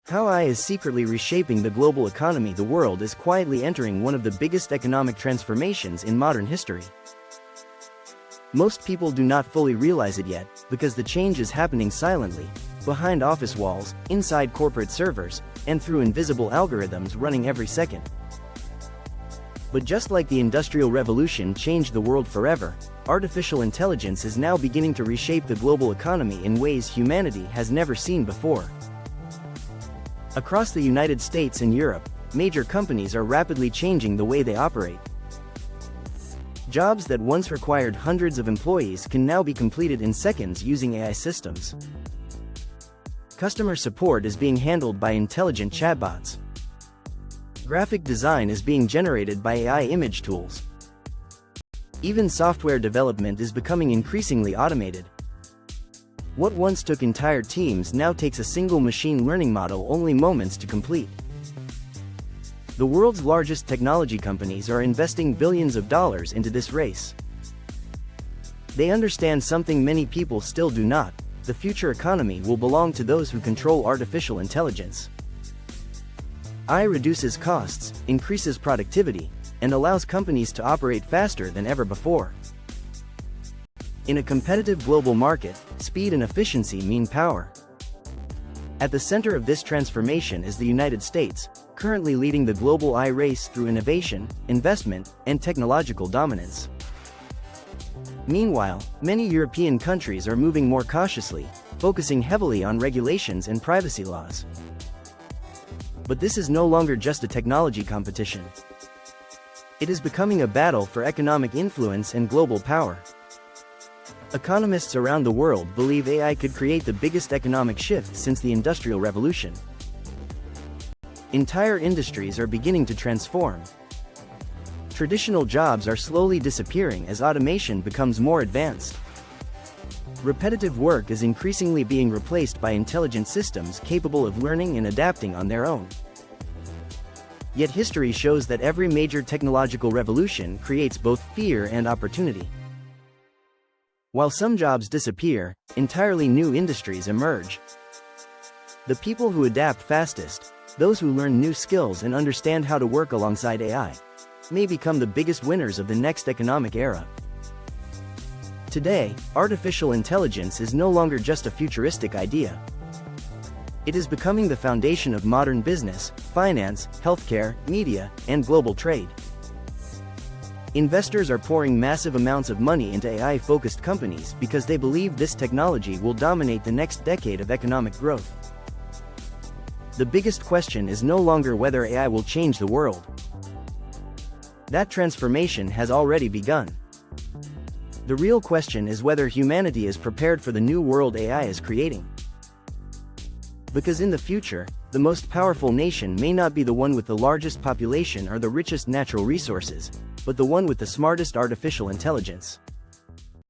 How AI is secretly reshaping the global economy. The world is quietly entering one of the biggest economic transformations in modern history. Most people do not fully realize it yet, because the change is happening silently, behind office walls, inside corporate servers, and through invisible algorithms running every second. But just like the Industrial Revolution changed the world forever, artificial intelligence is now beginning to reshape the global economy in ways humanity has never seen before. Across the United States and Europe, major companies are rapidly changing the way they operate. Jobs that once required hundreds of employees can now be completed in seconds using AI systems. Customer support is being handled by intelligent chatbots. Graphic design is being generated by AI image tools. Even software development is becoming increasingly automated. What once took entire teams now takes a single machine learning model only moments to complete. The world's largest technology companies are investing billions of dollars into this race. They understand something many people still do not: the future economy will belong to those who control artificial intelligence. AI reduces costs, increases productivity, and allows companies to operate faster than ever before. In a competitive global market, speed and efficiency mean power. At the center of this transformation is the United States, currently leading the global AI race through innovation, investment, and technological dominance. Meanwhile, many European countries are moving more cautiously, focusing heavily on regulations and privacy laws. But this is no longer just a technology competition. It is becoming a battle for economic influence and global power. Economists around the world believe AI could create the biggest economic shift since the Industrial Revolution. Entire industries are beginning to transform. Traditional jobs are slowly disappearing as automation becomes more advanced. Repetitive work is increasingly being replaced by intelligent systems capable of learning and adapting on their own. Yet history shows that every major technological revolution creates both fear and opportunity. While some jobs disappear, entirely new industries emerge. The people who adapt fastest, those who learn new skills and understand how to work alongside AI, may become the biggest winners of the next economic era. Today, artificial intelligence is no longer just a futuristic idea. It is becoming the foundation of modern business, finance, healthcare, media, and global trade. Investors are pouring massive amounts of money into AI-focused companies because they believe this technology will dominate the next decade of economic growth. The biggest question is no longer whether AI will change the world. That transformation has already begun. The real question is whether humanity is prepared for the new world AI is creating. Because in the future, the most powerful nation may not be the one with the largest population or the richest natural resources, but the one with the smartest artificial intelligence.